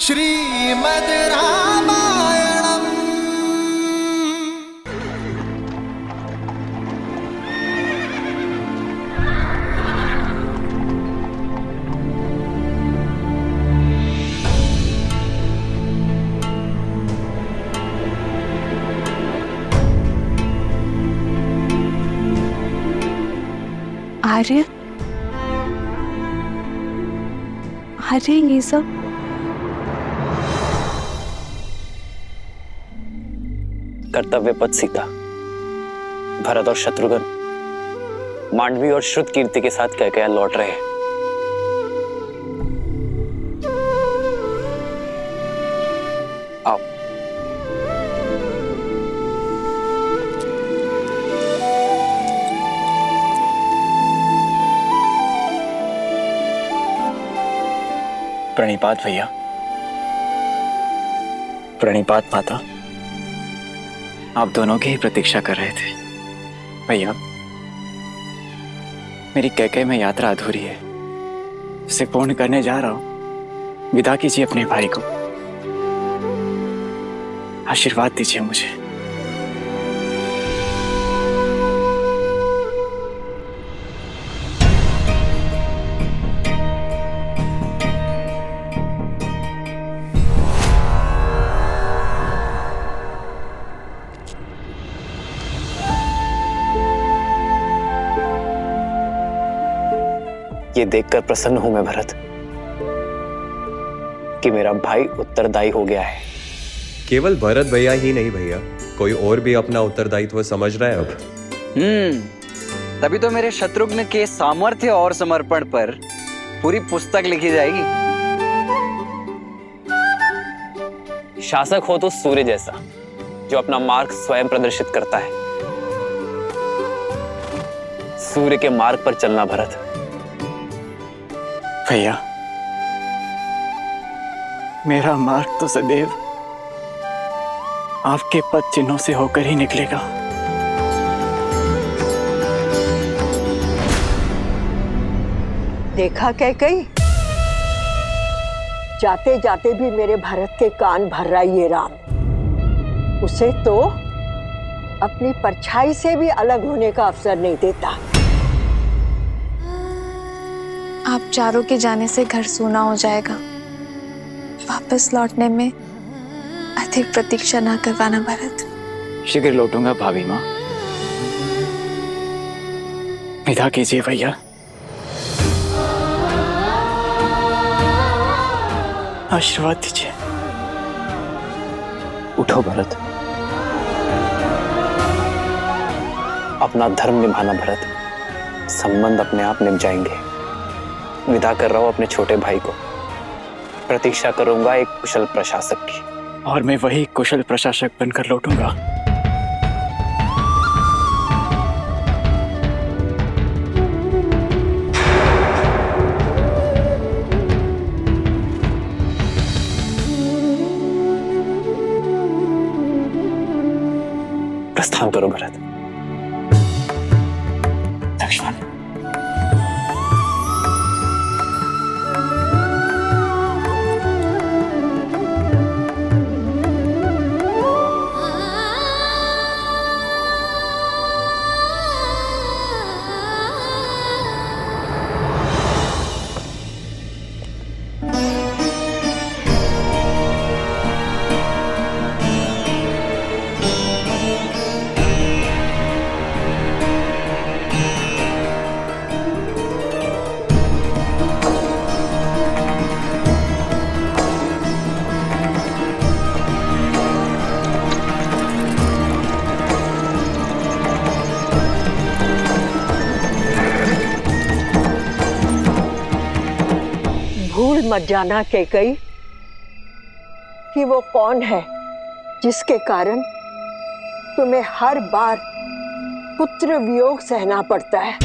श्रीमद् रामायणम्। आर्य, अरे ये सब कर्तव्य पथ सीता, भरत और शत्रुघ्न मांडवी और श्रुत कीर्ति के साथ कैकेयी लौट रहे हैं। आओ। प्रणिपात भैया। प्रणिपात माता। आप दोनों की ही प्रतीक्षा कर रहे थे। भैया, मेरी कैकेयी में यात्रा अधूरी है, उसे पूर्ण करने जा रहा हूं। विदा कीजिए अपने भाई को, आशीर्वाद दीजिए मुझे। ये देखकर प्रसन्न हूं मैं भरत कि मेरा भाई उत्तरदायी हो गया है। केवल भरत भैया ही नहीं भैया, कोई और भी अपना उत्तरदायित्व समझ रहा है अब। तभी तो मेरे शत्रुघ्न के सामर्थ्य और समर्पण पर पूरी पुस्तक लिखी जाएगी। शासक हो तो सूर्य जैसा, जो अपना मार्ग स्वयं प्रदर्शित करता है। सूर्य के मार्ग पर चलना भरत। भैया, मेरा मार्ग तो सदैव आपके पद चिन्हों से होकर ही निकलेगा। देखा कैकेयी, जाते जाते भी मेरे भरत के कान भर रहा ये राम। उसे तो अपनी परछाई से भी अलग होने का अवसर नहीं देता। आप चारों के जाने से घर सूना हो जाएगा। वापस लौटने में अधिक प्रतीक्षा ना करवाना भरत। शीघ्र लौटूंगा भाभी माँ। विदा कीजिए भैया। आशीर्वाद दीजिए। उठो भरत, अपना धर्म निभाना भरत। संबंध अपने आप निभ जाएंगे। विदा कर रहा हूं अपने छोटे भाई को। प्रतीक्षा करूंगा एक कुशल प्रशासक की, और मैं वही कुशल प्रशासक बनकर लौटूंगा। प्रस्थान करो भरत। लक्ष्मण, भूल मत जाना कैकेयी कि वो कौन है जिसके कारण तुम्हें हर बार पुत्र वियोग सहना पड़ता है।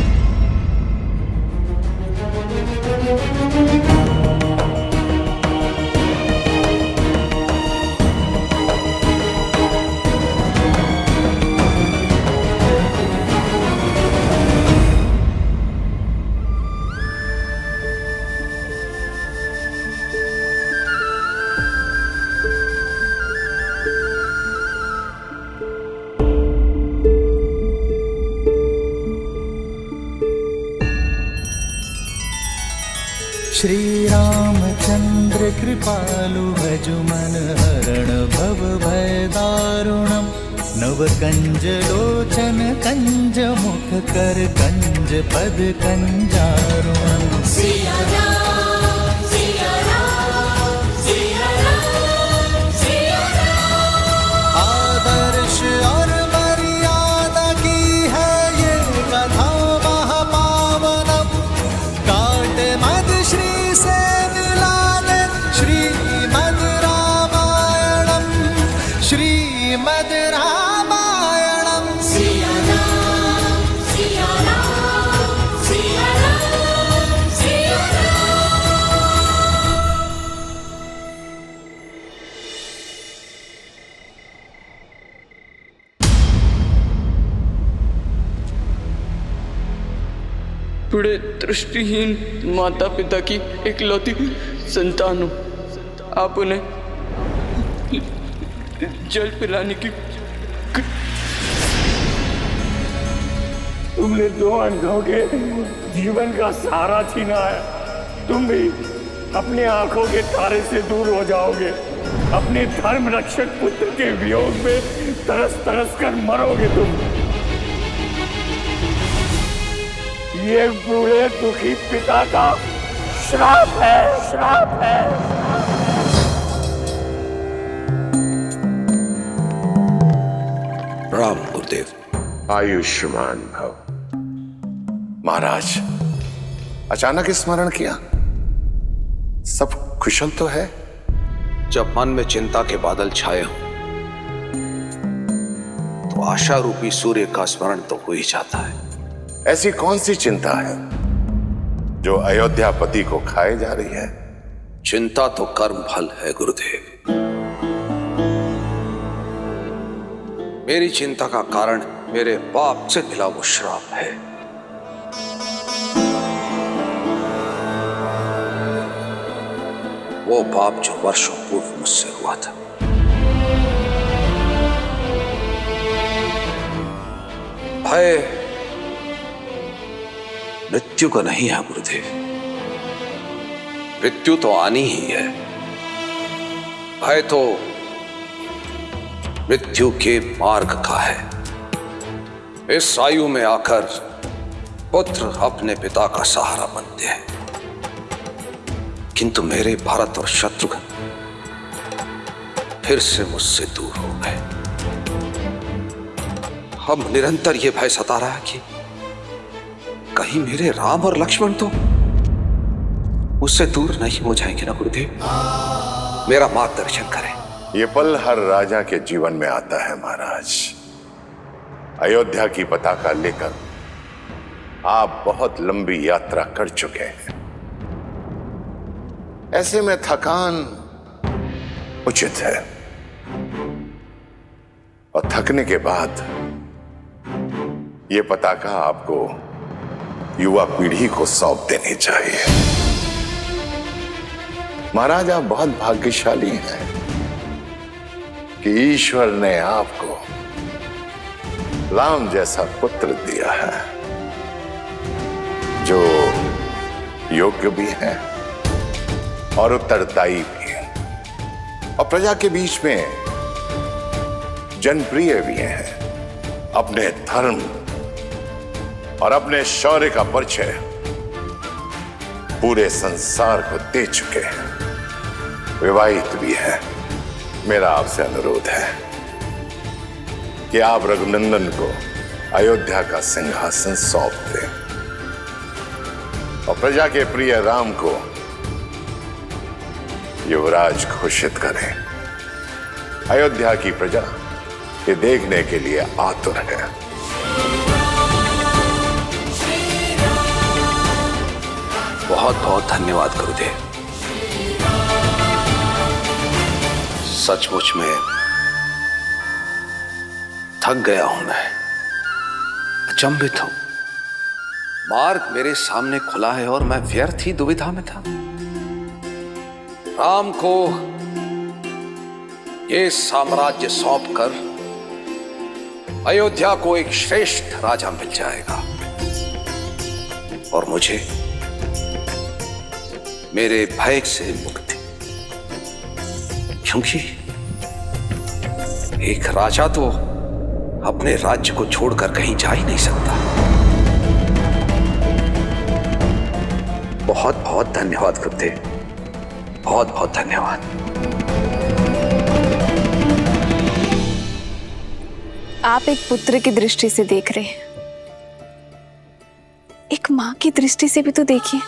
श्री रामचंद्र कृपालु भजु मन हरण भव भय दारुणम नव कंज लोचन कंज मुख कर कंज पद कंजारुणम आदर्श और मर्यादा की है ये कथा महापावनम काट मद श्री से मिलाने श्रीमद रामायणम श्रीमद रामायणम बड़े दृष्टिहीन माता पिता की इकलौती संतान हूँ। आप उन्हें जल पिलाने की तुमने दो अंधों के जीवन का सहारा छीना है। तुम भी अपनी आंखों के तारे से दूर हो जाओगे। अपने धर्म रक्षक पुत्र के वियोग में तरस तरस कर मरोगे तुम। ये बूढ़े दुखी पिता का श्राप है, श्राप है। प्रणाम गुरुदेव। आयुष्मान भव। महाराज, अचानक स्मरण किया? सब कुशल तो है? जब मन में चिंता के बादल छाए हों तो आशा रूपी सूर्य का स्मरण तो हो ही जाता है। ऐसी कौन सी चिंता है जो अयोध्यापति को खाए जा रही है? चिंता तो कर्म फल है गुरुदेव। मेरी चिंता का कारण मेरे पाप से मिला वो श्राप है। वो पाप जो वर्षों पूर्व मुझसे हुआ था। भय मृत्यु का नहीं है गुरुदेव। मृत्यु तो आनी ही है। भय तो मृत्यु के मार्ग का है। इस आयु में आकर पुत्र अपने पिता का सहारा बनते हैं, किंतु मेरे भरत और शत्रुघ्न फिर से मुझसे दूर हो गए। हम निरंतर यह भय सता रहा है कि कहीं मेरे राम और लक्ष्मण तो मुझसे दूर नहीं हो जाएंगे ना गुरुदेव। मेरा मार्गदर्शन करें। ये पल हर राजा के जीवन में आता है महाराज। अयोध्या की पताका लेकर आप बहुत लंबी यात्रा कर चुके हैं। ऐसे में थकान उचित है और थकने के बाद ये पताका आपको युवा पीढ़ी को सौंप देनी चाहिए। महाराज, आप बहुत भाग्यशाली हैं कि ईश्वर ने आपको राम जैसा पुत्र दिया है जो योग्य भी है और उत्तरदायी भी है और प्रजा के बीच में जनप्रिय भी हैं। अपने धर्म और अपने शौर्य का परिचय पूरे संसार को दे चुके हैं। विवाहित भी है। मेरा आपसे अनुरोध है कि आप रघुनंदन को अयोध्या का सिंहासन सौंप दें और प्रजा के प्रिय राम को युवराज घोषित करें। अयोध्या की प्रजा ये देखने के लिए आतुर है। बहुत बहुत धन्यवाद गुरुदेव। सचमुच में थक गया हूं मैं, अचंभित हूं। मार्ग मेरे सामने खुला है और मैं व्यर्थ ही दुविधा में था। राम को ये साम्राज्य सौंपकर अयोध्या को एक श्रेष्ठ राजा मिल जाएगा और मुझे मेरे भय से मुक्ति। क्योंकि एक राजा तो अपने राज्य को छोड़कर कहीं जा ही नहीं सकता। बहुत बहुत धन्यवाद गुरुदेव, बहुत बहुत धन्यवाद। आप एक पुत्र की दृष्टि से देख रहे हैं, एक माँ की दृष्टि से भी तो देखिए।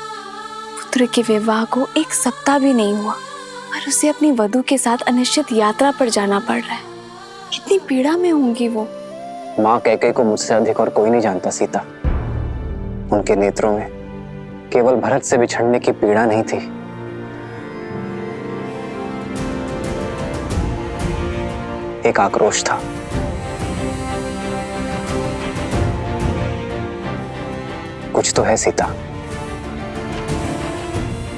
पुत्र के विवाह को 1 सप्ताह भी नहीं हुआ और उसे अपनी वधू के साथ अनिश्चित यात्रा पर जाना पड़ रहा है। कितनी पीड़ा में होंगी वो। माँ कैकेयी को मुझसे अधिक और कोई नहीं जानता सीता। उनके नेत्रों में केवल भरत से बिछड़ने की पीड़ा नहीं थी, एक आक्रोश था। कुछ तो है सीता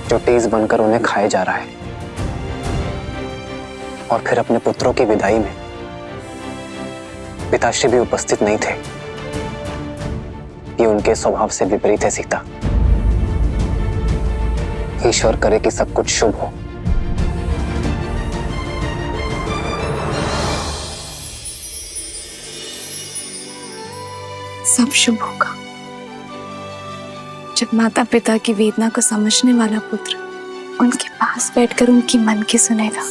जो तेज बनकर उन्हें खाए जा रहा है। और फिर अपने पुत्रों की विदाई में पिताश्री भी उपस्थित नहीं थे। ये उनके स्वभाव से विपरीत है सीता। ईश्वर करे कि सब कुछ शुभ हो। सब शुभ होगा जब माता पिता की वेदना को समझने वाला पुत्र उनके पास बैठकर उनकी मन की सुनेगा।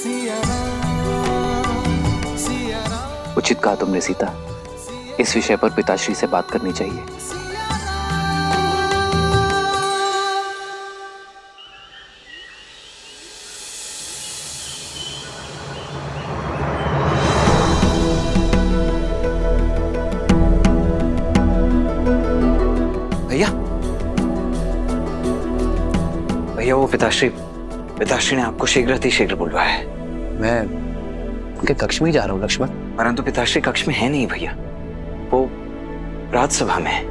उचित कहा तुमने सीता। इस विषय पर पिताश्री से बात करनी चाहिए। भैया वो पिताश्री ने आपको शीघ्र बुलवाया है। मैं उनके कक्ष में ही जा रहा हूँ लक्ष्मण। परंतु पिताश्री कक्ष में है नहीं भैया, वो राजसभा में है।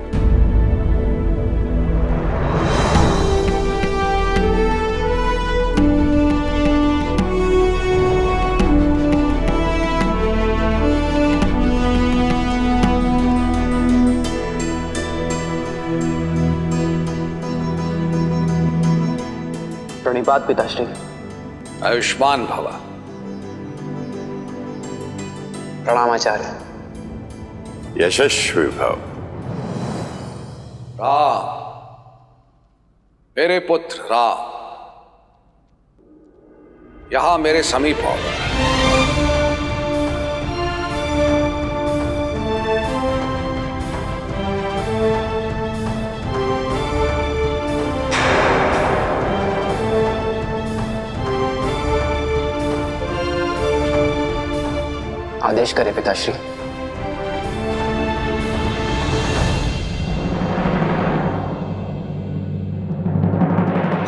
प्रणिपात पिताश्री। आयुष्मान भवा। प्रणाम आचार्य। यशस्वी भव। राम, मेरे पुत्र राम, यहां मेरे समीप आओ। आदेश करें पिताश्री।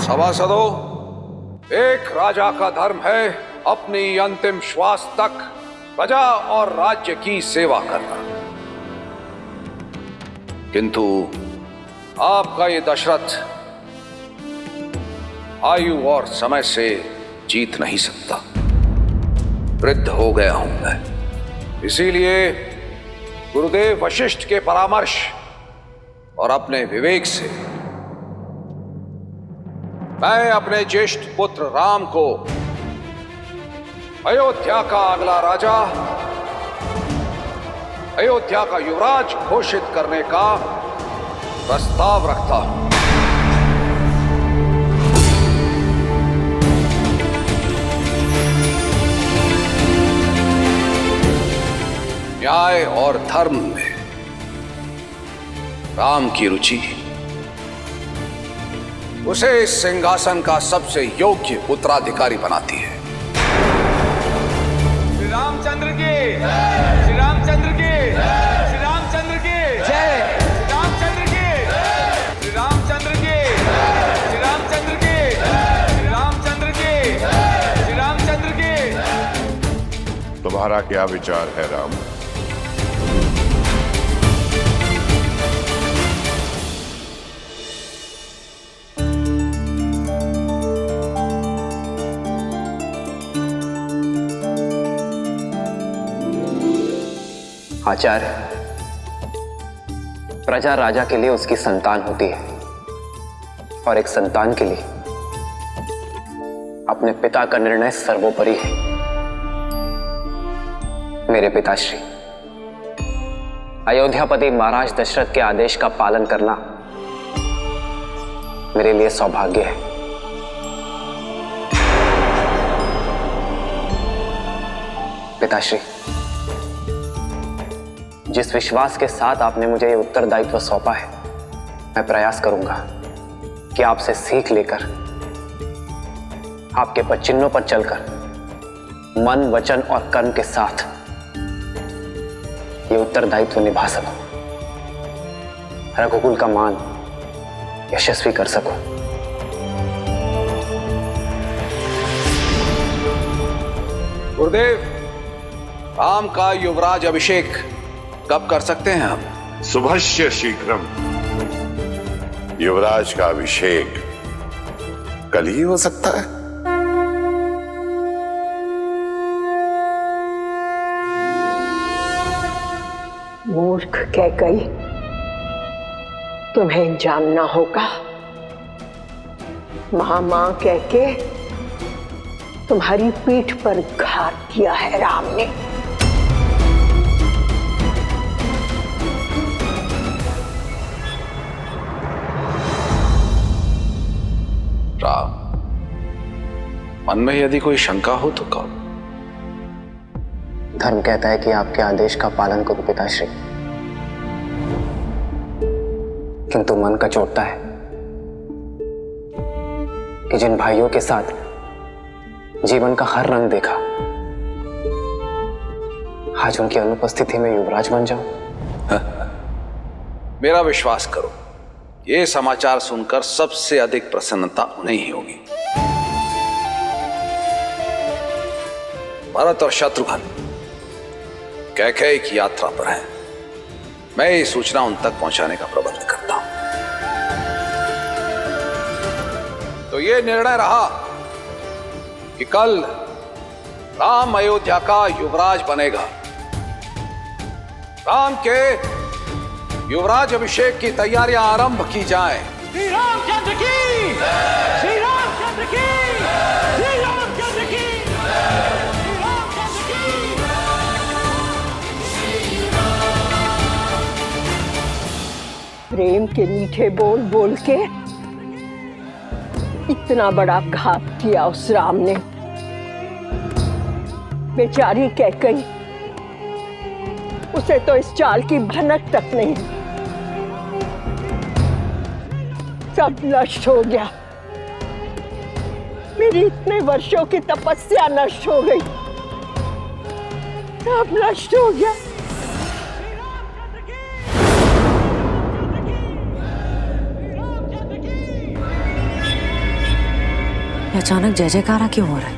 सभासदों, एक राजा का धर्म है अपनी अंतिम श्वास तक प्रजा और राज्य की सेवा करना। किंतु आपका ये दशरथ आयु और समय से जीत नहीं सकता। वृद्ध हो गया हूं मैं। इसीलिए गुरुदेव वशिष्ठ के परामर्श और अपने विवेक से मैं अपने ज्येष्ठ पुत्र राम को अयोध्या का अगला राजा, अयोध्या का युवराज घोषित करने का प्रस्ताव रखता हूं। न्याय और धर्म में राम की रुचि उसे इस सिंहासन का सबसे योग्य उत्तराधिकारी बनाती है। श्री रामचंद्र की, श्री रामचंद्र की, श्री रामचंद्र की जय, श्री रामचंद्र की, श्री रामचंद्र की, श्री रामचंद्र की, श्री रामचंद्र की, श्री रामचंद्र की। तुम्हारा क्या विचार है राम? आचार्य, प्रजा राजा के लिए उसकी संतान होती है और एक संतान के लिए अपने पिता का निर्णय सर्वोपरि है। मेरे पिताश्री, अयोध्यापति महाराज दशरथ के आदेश का पालन करना मेरे लिए सौभाग्य है। पिताश्री, जिस विश्वास के साथ आपने मुझे ये उत्तरदायित्व सौंपा है, मैं प्रयास करूंगा कि आपसे सीख लेकर, आपके पदचिन्हों पर चलकर मन, वचन और कर्म के साथ ये उत्तरदायित्व निभा सकूं, रघुकुल का मान यशस्वी कर सकूं। गुरुदेव, राम का युवराज अभिषेक कब कर सकते हैं हम? शुभस्य शीघ्रम। युवराज का अभिषेक कल ही हो सकता है। मूर्ख कैकई, तुम्हें जानना होगा। मां कह के तुम्हारी पीठ पर घात किया है राम ने। राम, मन में यदि कोई शंका हो तो कहो। धर्म कहता है कि आपके आदेश का पालन करो पिताश्री, किंतु मन का चोटता है कि जिन भाइयों के साथ जीवन का हर रंग देखा, आज उनकी अनुपस्थिति में युवराज बन जाऊं। मेरा विश्वास करो, ये समाचार सुनकर सबसे अधिक प्रसन्नता उन्हें ही होगी। भरत और शत्रुघ्न कैकेयी की यात्रा पर हैं। मैं ये सूचना उन तक पहुंचाने का प्रबंध करता हूं। तो ये निर्णय रहा कि कल राम अयोध्या का युवराज बनेगा। राम के युवराज अभिषेक की तैयारियां आरंभ की जाएं। श्री रामचंद्र की, श्री रामचंद्र की, श्री रामचंद्र की, श्री रामचंद्र की। प्रेम के मीठे बोल बोल के इतना बड़ा घात किया उस राम ने। बेचारी कैकेयी, उसे तो इस चाल की भनक तक नहीं। सब नष्ट हो गया। मेरी इतने वर्षों की तपस्या नष्ट हो गई, सब नष्ट हो गया। अचानक जय जयकारा क्यों हो रहा है?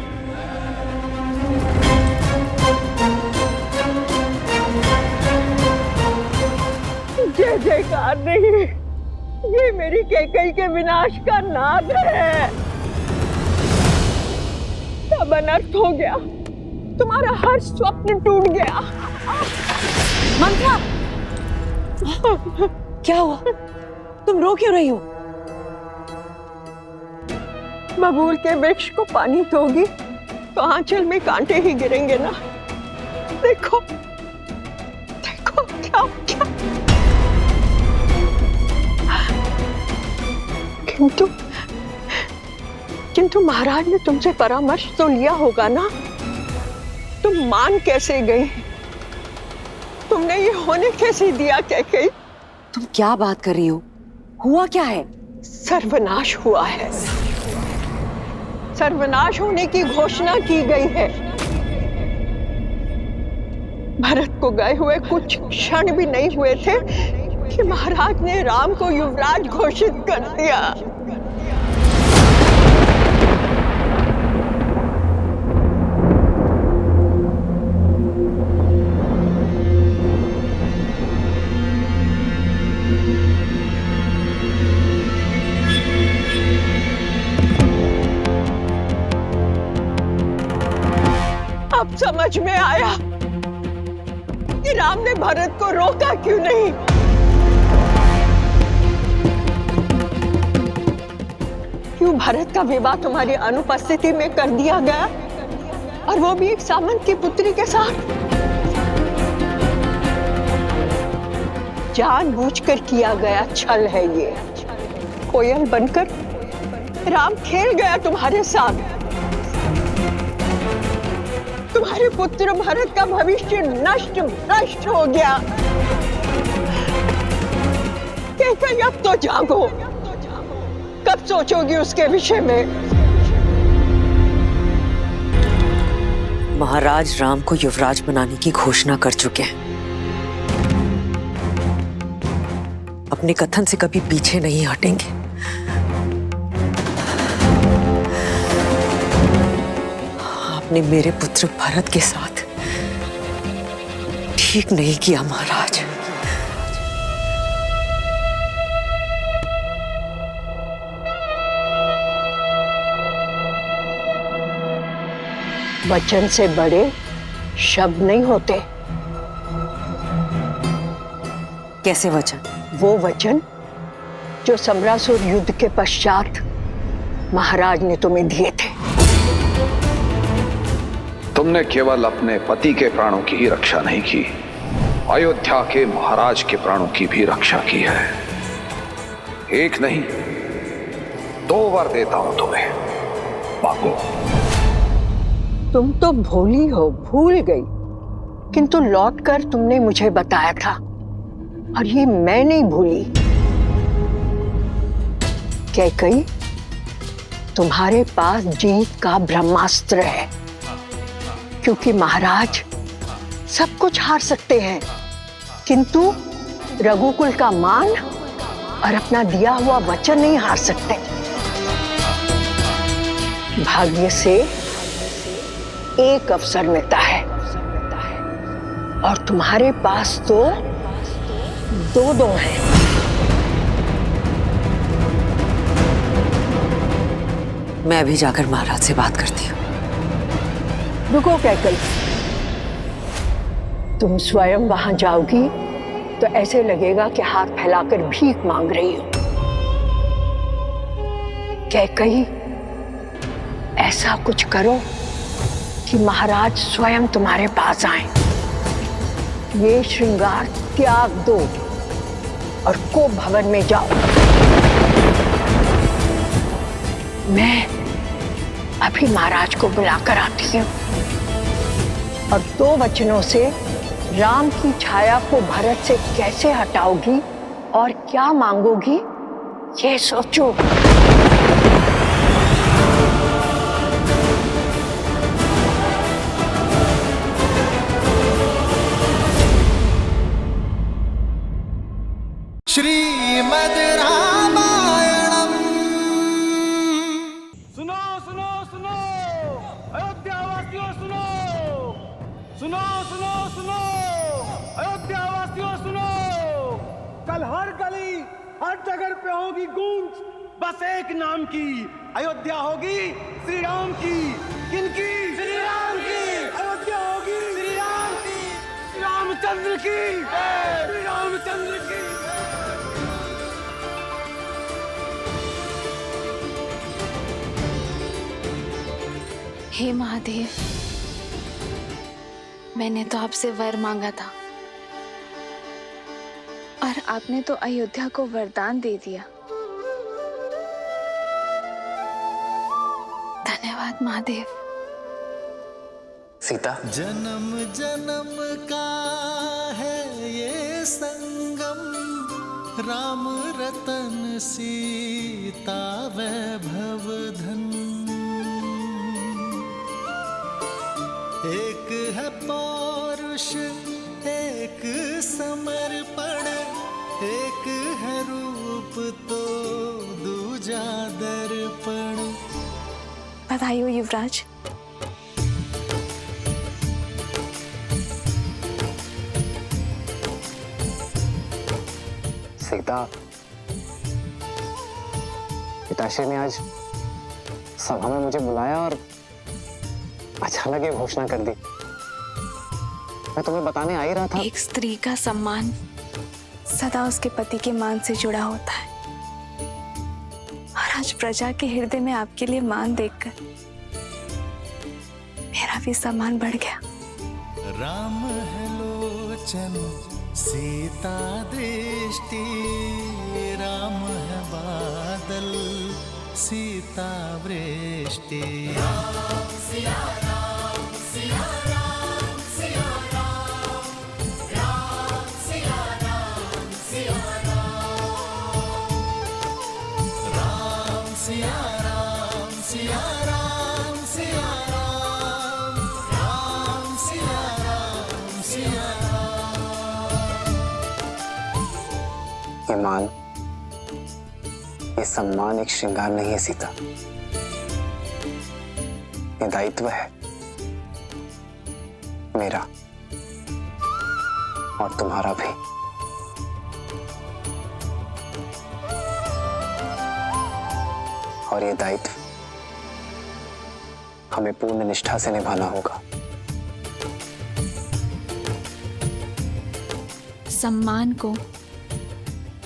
जय जयकार नहीं, ये मेरी कैकेयी के विनाश का नाद है। सब अनर्थ हो गया, तुम्हारा हर स्वप्न टूट गया। मंत्रा, क्या हुआ? तुम रो क्यों रही हो? बबूल के वृक्ष को पानी दोगी तो आंचल में कांटे ही गिरेंगे ना। देखो देखो क्या क्या। किंतु महाराज ने तुमसे परामर्श तो लिया होगा ना। तुम मान कैसे गई? तुमने ये होने कैसे दिया कैकेयी? तुम क्या बात कर रही हो? हुआ क्या है? सर्वनाश हुआ है। सर्वनाश होने की घोषणा की गई है। भरत को गए हुए कुछ क्षण भी नहीं हुए थे कि महाराज ने राम को युवराज घोषित कर दिया। अब समझ में आया कि राम ने भरत को रोका क्यों नहीं। क्यों भरत का विवाह तुम्हारी अनुपस्थिति में कर दिया गया, और वो भी एक सामंत की पुत्री के साथ? जानबूझकर किया गया छल है ये। कोयल बनकर राम खेल गया तुम्हारे साथ। तुम्हारे पुत्र भरत का भविष्य नष्ट भ्रष्ट हो गया। कैकई, अब तो जागो। कब सोचोगी उसके विषय में? महाराज राम को युवराज बनाने की घोषणा कर चुके हैं। अपने कथन से कभी पीछे नहीं हटेंगे। आपने मेरे पुत्र भरत के साथ ठीक नहीं किया महाराज। वचन से बड़े शब्द नहीं होते। कैसे वचन? वो वचन जो समरासुर युद्ध के पश्चात महाराज ने तुम्हें दिए थे। तुमने केवल अपने पति के प्राणों की ही रक्षा नहीं की, अयोध्या के महाराज के प्राणों की भी रक्षा की है। एक नहीं, 2 वर देता हूं तुम्हें, मांगो। तुम तो भोली हो, भूल गई, किंतु लौटकर तुमने मुझे बताया था, और ये मैं नहीं भूली। कैकई, तुम्हारे पास जीत का ब्रह्मास्त्र है, क्योंकि महाराज सब कुछ हार सकते हैं, किंतु रघुकुल का मान और अपना दिया हुआ वचन नहीं हार सकते। भाग्य से एक अवसर मिलता है, और तुम्हारे पास तो 2 हैं। मैं अभी जाकर महाराज से बात करती हूँ। रुको कैकई, तुम स्वयं वहां जाओगी तो ऐसे लगेगा कि हाथ फैलाकर भीख मांग रही हो। कैकई, ऐसा कुछ करो कि महाराज स्वयं तुम्हारे पास आए। ये श्रृंगार त्याग दो और को भवन में जाओ। मैं अभी महाराज को बुलाकर आती हूँ, और 2 वचनों से राम की छाया को भरत से कैसे हटाओगी और क्या मांगोगी, ये सोचो। श्रीमद् रामायणम। सुनो सुनो सुनो, अयोध्यावासियों सुनो, सुनो सुनो सुनो, अयोध्यावासियों सुनो। कल हर गली हर जगह पे होगी गूंज, बस एक नाम की। अयोध्या होगी श्री राम की। किनकी? श्री राम की। अयोध्या होगी श्री राम की, श्री रामचंद्र की, श्री रामचंद्र की। हे महादेव, मैंने तो आपसे वर मांगा था, और आपने तो अयोध्या को वरदान दे दिया। धन्यवाद महादेव। सीता, जन्म जन्म का है ये संगम, राम रतन सीता वैभव धन। एक है पौरुष, एक समर्पण, एक है रूप तो दूजा दर्पण। बधाई हो युवराज। सीता, पिताश्री ने आज सभा में मुझे बुलाया और अचानक ये घोषणा कर दी। मैं तुम्हें बताने आ ही रहा था। एक स्त्री का सम्मान सदा उसके पति के मान से जुड़ा होता है, और आज प्रजा के हृदय में आपके लिए मान देखकर मेरा भी सम्मान बढ़ गया। राम है लोचन सीता दृष्टि, राम है बादल सीता वृष्टि। राम सिया राम सिया राम सिया राम, राम सिया राम सिया राम, राम सिया राम सिया राम सिया राम, राम सिया राम सिया राम। ये मान, ये सम्मान एक श्रृंगार नहीं है सीता, ये दायित्व है मेरा और तुम्हारा भी। और ये दायित्व हमें पूर्ण निष्ठा से निभाना होगा। सम्मान को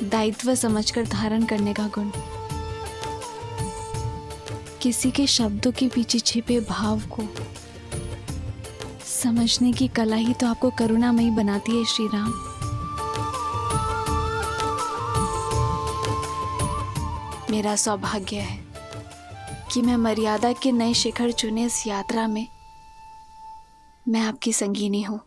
दायित्व समझकर धारण करने का गुण, किसी के शब्दों के पीछे छिपे भाव को समझने की कला ही तो आपको करुणामयी बनाती है श्री राम। मेरा सौभाग्य है कि मैं मर्यादा के नए शिखर चुने इस यात्रा में मैं आपकी संगीनी हूँ।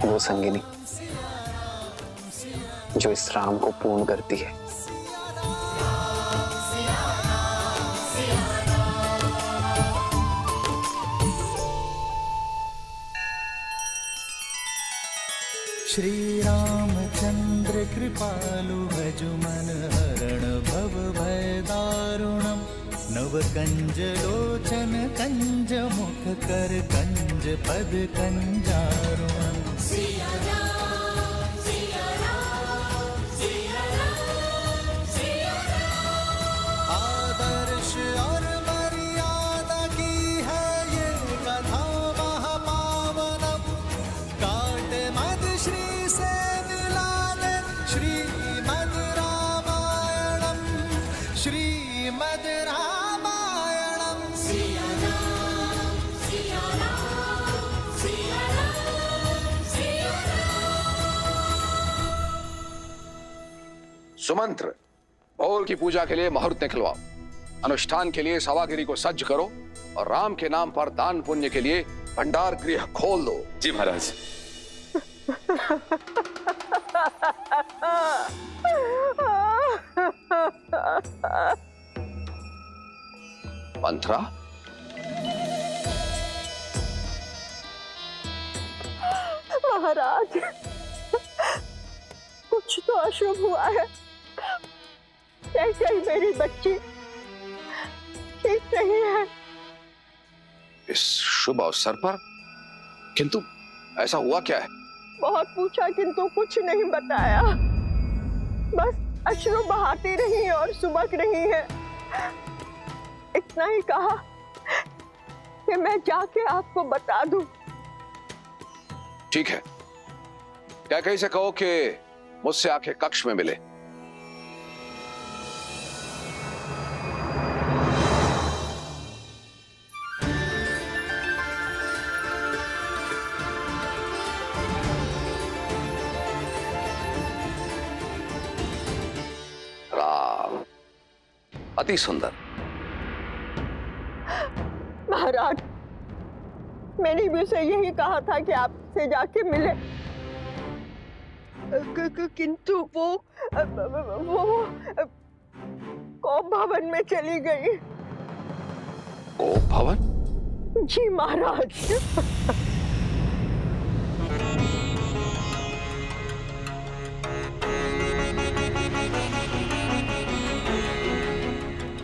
वो संगिनी जो इस राम को पूर्ण करती है। श्री रामचंद्र कृपालु भजु मन हरण भव भय दारुणम, नव कंज लोचन कंज मुख कर कंज पद कंजारुणम। सिया राम सिया राम सिया राम सिया राम। आदर्श और मर्यादा की है ये कथा महापावनम, काट मद श्री से मिला दे श्रीमद् रामायणम, श्रीमद् रामायणम। सिया राम सिया राम सिया राम सिया राम। सुमंत्र, भोर की पूजा के लिए मुहूर्त निकलवाओ, अनुष्ठान के लिए सभागिरी को सज्ज करो और राम के नाम पर दान पुण्य के लिए भंडार गृह खोल दो। जी महाराज। मंत्रा, महाराज, कुछ तो अशुभ हुआ है। कैसे मेरी बच्ची ठीक नहीं है। इस शुभ अवसर पर किंतु ऐसा हुआ क्या है? बहुत पूछा किंतु कुछ नहीं बताया, बस अश्रु बहाती रही और सुबक रही है। इतना ही कहा कि मैं जाके आपको बता दूं। ठीक है, क्या कहीं से कहो कि मुझसे आके कक्ष में मिले। राम, अति सुंदर। महाराज, मैंने भी उसे यही कहा था कि आपसे जाके मिले, किंतु वो कोप भवन में चली गई। कोप भवन? जी महाराज।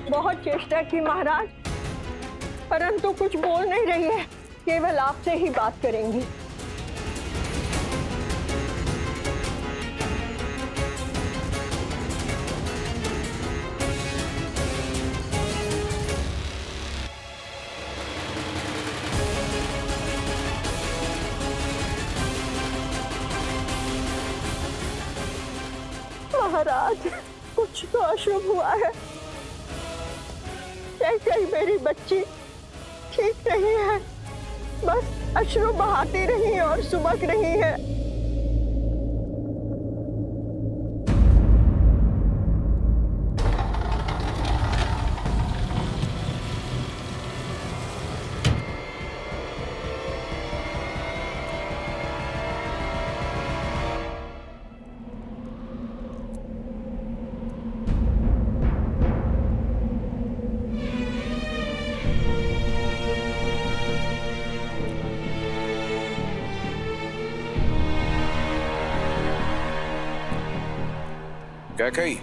बहुत चेष्टा की महाराज, परंतु कुछ बोल नहीं रही है, केवल आपसे ही बात करेंगी। महाराज, कुछ तो अशुभ हुआ है। कहीं मेरी बच्ची ठीक नहीं है, बस अश्रु बहाती रही और सुबक रही है। कैकेयी,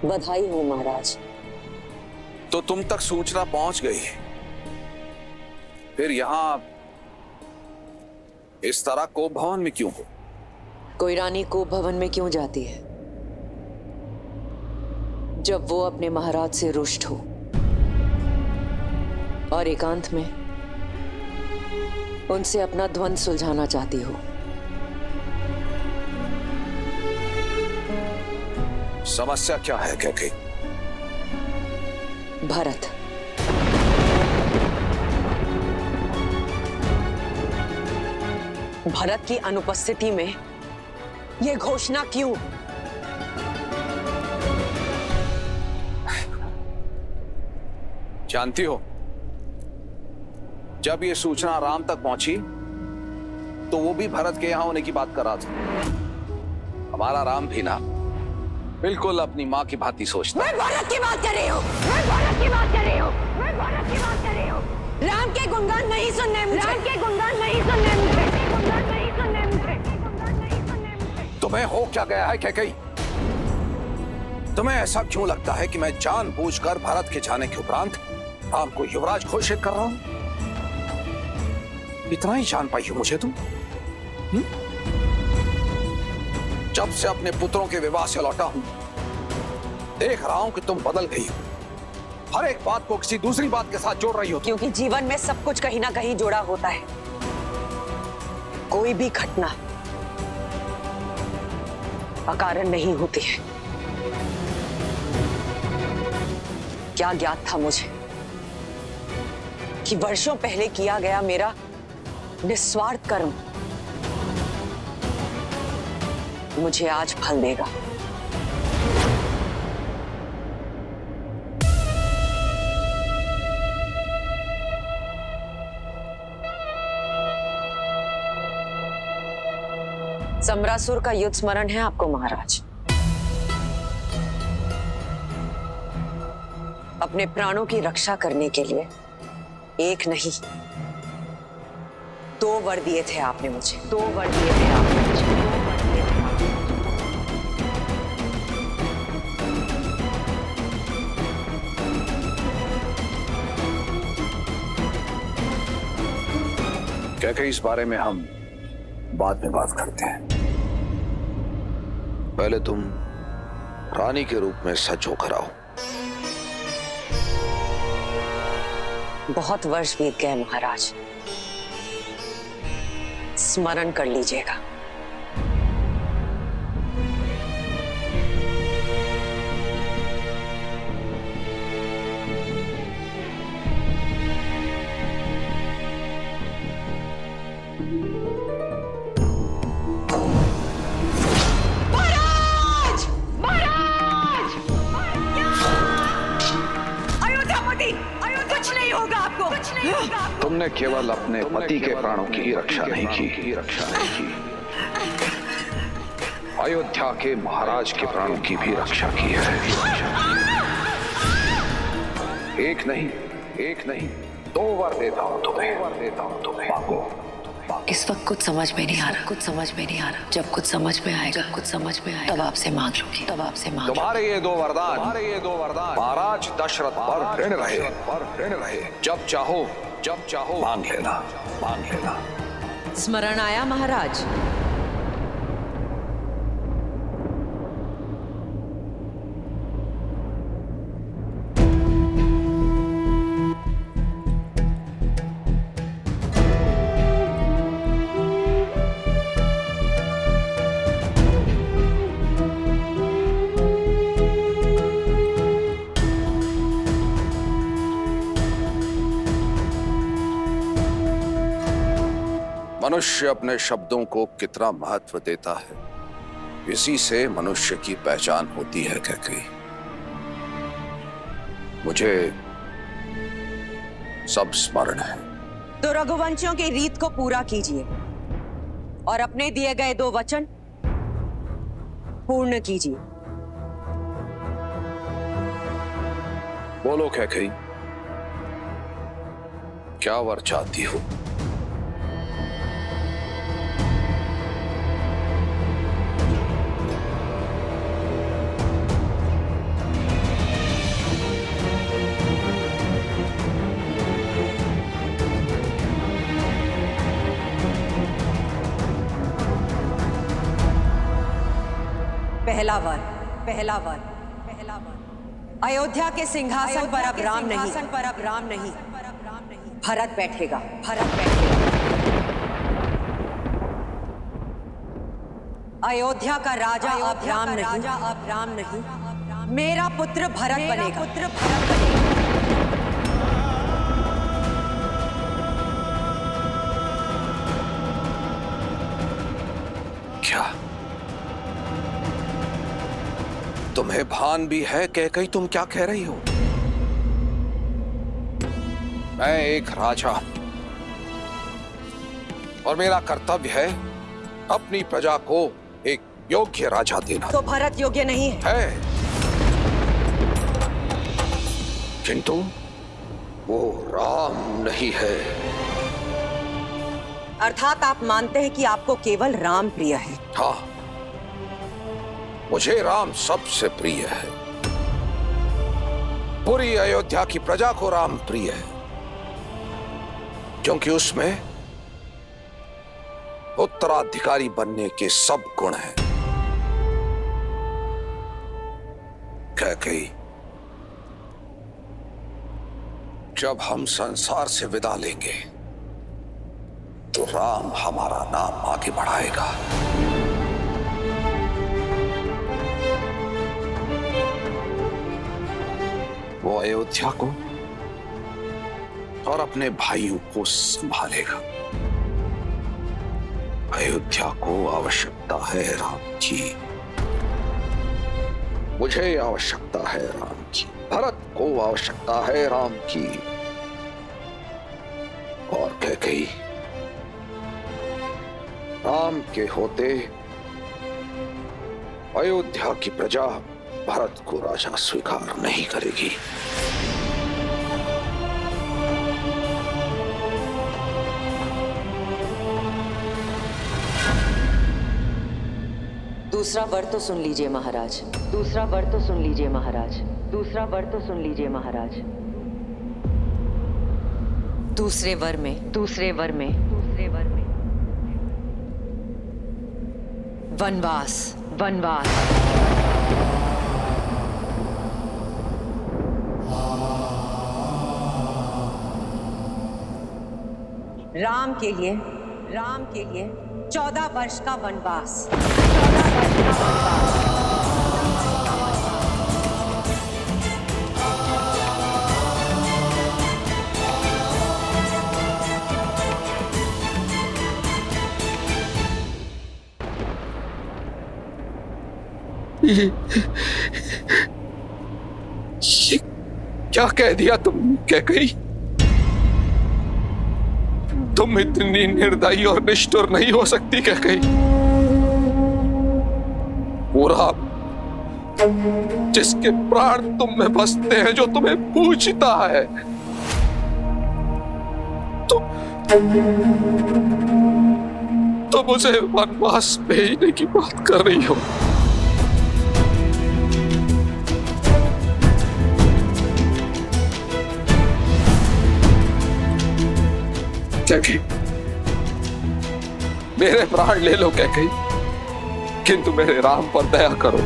बधाई हो महाराज। तो तुम तक सूचना पहुंच गई, फिर यहां इस तरह कोप भवन में क्यों हो? कोई रानी कोप भवन में क्यों जाती है जब वो अपने महाराज से रुष्ट हो और एकांत में उनसे अपना द्वंद्व सुलझाना चाहती हो। समस्या क्या है कैकेयी? भरत। भरत की अनुपस्थिति में यह घोषणा क्यों? जानती हो, जब ये सूचना राम तक पहुंची तो वो भी भरत के यहां होने की बात कर रहा था। हमारा राम भी ना बिल्कुल अपनी माँ की भांति सोचता। मैं भरत की बात कर रही हूँ। मैं भरत की बात कर रही हूँ। मैं भरत की बात कर रही हूँ। राम के गुणगान नहीं सुनने मुझे। राम के गुणगान नहीं सुनने मुझे। गुणगान नहीं सुनने मुझे। गुणगान नहीं सुनने मुझे। तुम्हें हो क्या गया है कैकेयी? तुम्हें ऐसा क्यों लगता है कि मैं जानबूझकर भरत के जाने के उपरांत राम को युवराज घोषित कर रहा हूं? इतना ही जान पाई हो मुझे तुम? जब से अपने पुत्रों के विवाह से लौटा हूं, देख रहा हूं कि तुम बदल गई हो। हर एक बात को किसी दूसरी बात के साथ जोड़ रही हो। क्योंकि जीवन में सब कुछ कहीं ना कहीं जुड़ा होता है। कोई भी घटना अकारण नहीं होती है। क्या ज्ञात था मुझे कि वर्षों पहले किया गया मेरा निस्वार्थ कर्म मुझे आज फल देगा। समरासुर का युद्ध स्मरण है आपको महाराज? अपने प्राणों की रक्षा करने के लिए एक नहीं 2 वर दिए थे आपने मुझे। 2 वर दिए थे आपने मुझे। कैकेयी, इस बारे में हम बाद में बात करते हैं। पहले तुम रानी के रूप में सच होकर आओ। बहुत वर्ष बीत गए महाराज, स्मरण कर लीजिएगा। तुमने केवल अपने पति के प्राणों की ही रक्षा नहीं की, अयोध्या के महाराज के प्राणों की भी रक्षा की है। एक नहीं 2 वर देता हूं तुम्हें। मांगो। इस वक्त कुछ समझ में नहीं आ रहा। जब कुछ समझ में आएगा तब आपसे मांग लूंगी। तुम्हारे ये 2 वरदान महाराज दशरथ पर ऋण रहे। जब चाहो मांग लेना। स्मरण आया महाराज? मनुष्य अपने शब्दों को कितना महत्व देता है, इसी से मनुष्य की पहचान होती है कैकेयी। मुझे सब स्मरण है। तो रघुवंशियों की रीत को पूरा कीजिए और अपने दिए गए 2 वचन पूर्ण कीजिए। बोलो कैकेयी, क्या वर चाहती हो? पहला वर अयोध्या के सिंहासन पर अब राम नहीं भरत बैठेगा। अयोध्या का राजा अब राम नहीं मेरा पुत्र भरत बनेगा। क्या तुम्हें भान भी है कैकेयी तुम क्या कह रही हो? मैं एक राजा और मेरा कर्तव्य है अपनी प्रजा को एक योग्य राजा देना। तो भरत योग्य नहीं है, किंतु वो राम नहीं है। अर्थात आप मानते हैं कि आपको केवल राम प्रिय है। हाँ, मुझे राम सबसे प्रिय है। पूरी अयोध्या की प्रजा को राम प्रिय है, क्योंकि उसमें उत्तराधिकारी बनने के सब गुण हैं। कैकेयी, जब हम संसार से विदा लेंगे तो राम हमारा नाम आगे बढ़ाएगा। वो अयोध्या को और अपने भाइयों को संभालेगा। अयोध्या को आवश्यकता है राम की, मुझे आवश्यकता है राम की, भरत को आवश्यकता है राम की। और कैकेयी, राम के होते अयोध्या की प्रजा भरत को राजा स्वीकार नहीं करेगी। दूसरा वर तो सुन लीजिए महाराज। दूसरा वर तो सुन लीजिए महाराज। दूसरा वर तो सुन लीजिए महाराज। दूसरे वर में वनवास। राम के लिए 14 वर्ष का वनवास। ये क्या कह दिया तुम कैकेयी? तुम इतनी निर्दयी और निष्ठुर नहीं हो सकती कैकेयी। पूरा जिसके प्राण तुम में बसते हैं, जो तुम्हें पूछता है, तुम उसे वनवास भेजने की बात कर रही हो। कैकेयी, मेरे प्राण ले लो कैकेयी, किंतु मेरे राम पर दया करो।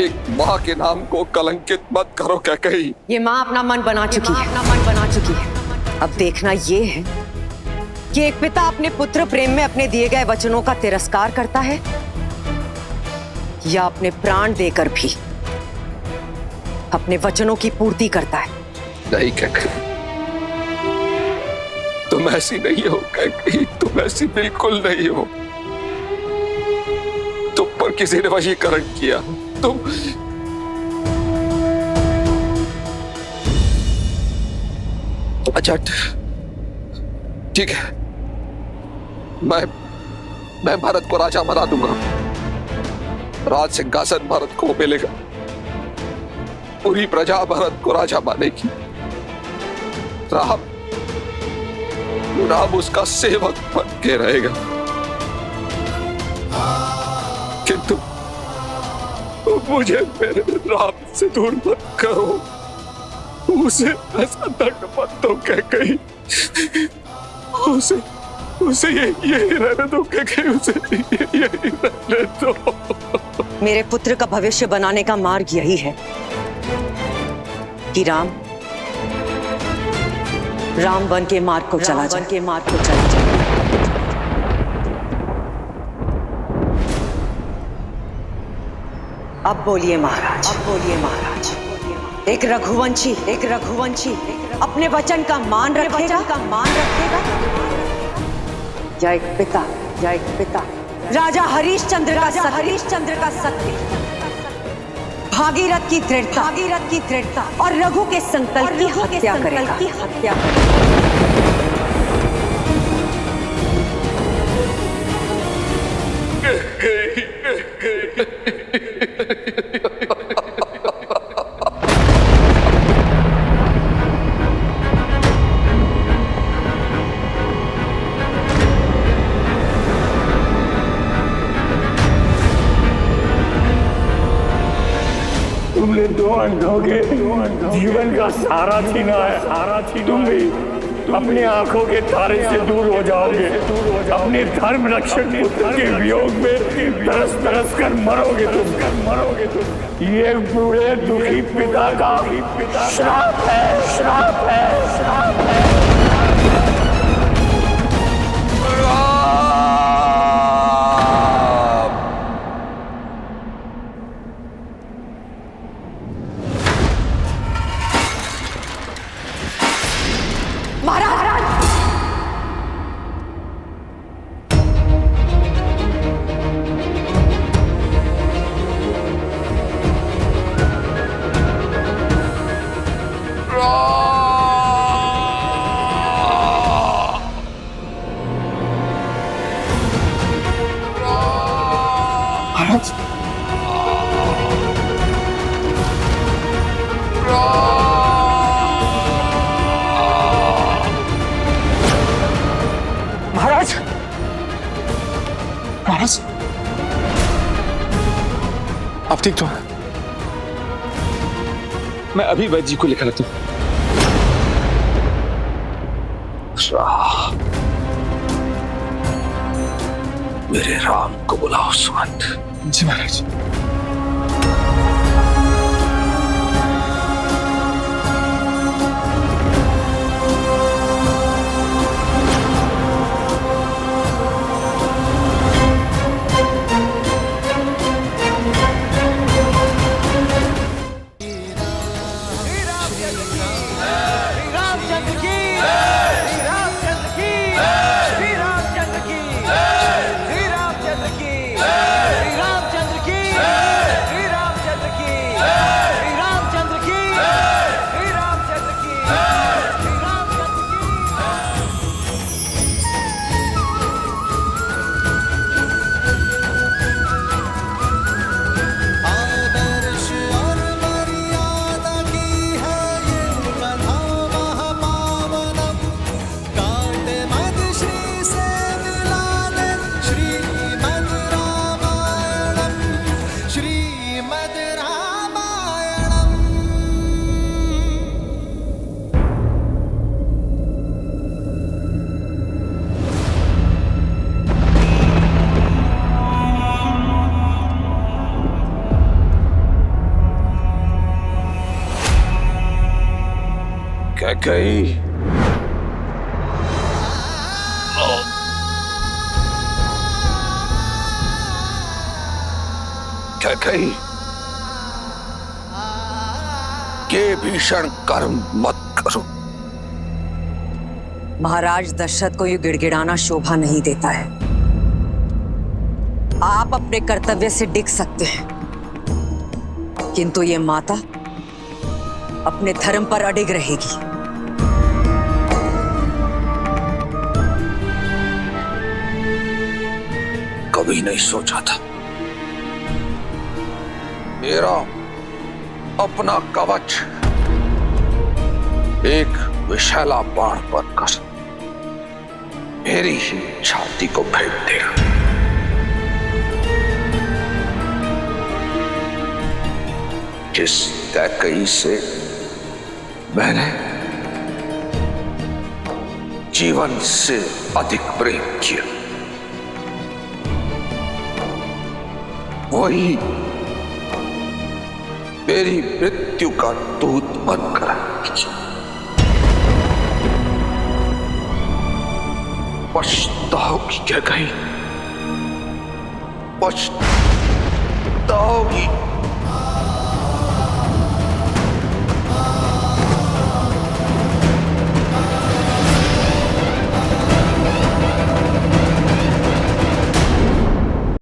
एक माँ के नाम को कलंकित मत करो कैकेयी। ये माँ अपना मन बना चुकी है। अब देखना ये है कि एक पिता अपने पुत्र प्रेम में अपने दिए गए वचनों का तिरस्कार करता है या अपने प्राण देकर भी अपने वचनों की पूर्ति करता है। नहीं कैकेयी, तुम ऐसी नहीं हो कैकेयी, तुम ऐसी बिल्कुल नहीं हो। तुम पर किसी ने वशीकरण किया। तुम अच्छा ठीक है, मैं भारत को राजा बना दूंगा। राज सिंहासन भारत को मिलेगा। पूरी प्रजा भारत को राजा मानेगी। राम उसका सेवक बन के रहेगा। किंतु मुझे मेरे राम से दूर मत करो। उसे ऐसा दंड मत दो कैकेयी। उसे यही रहने दो कैकेयी, उसे यही रहने दो। मेरे पुत्र का भविष्य बनाने का मार्ग यही है कि राम वन के मार्ग को चला जाए। अब बोलिए महाराज। एक रघुवंशी अपने वचन का मान रखेगा या एक पिता राजा हरिश्चंद्र का सत्य, भागीरथ की दृढ़ता और रघु के संकल्प की हत्या करेगा। तुमने दो अंधों के जीवन का सहारा छीना है। तुम भी अपनी आंखों के तारे से दूर हो जाओगे। अपने धर्म रक्षक पुत्र के वियोग में तरस कर मरोगे तुम। ये बूढ़े दुखी पिता का श्राप है। महाराज आप ठीक तो? मैं अभी वैद्य जी को लिखा लाता हूं। मेरे राम को बुलाओ सुमंत। जी महाराज। कैकेयी कैकेयी के भीषण कर्म मत करो। महाराज दशरथ को ये गिड़गिड़ाना शोभा नहीं देता है। आप अपने कर्तव्य से डिग सकते हैं, किंतु ये माता अपने धर्म पर अडिग रहेगी। कभी नहीं सोचा था मेरा अपना कवच एक विषैला बाण पर कस मेरी ही छाती को भेद देगा। जिस कैकई से मैंने जीवन से अधिक प्रेम किया, वही मेरी मृत्यु का दूत बनकर पछताओगी क्या कहीं?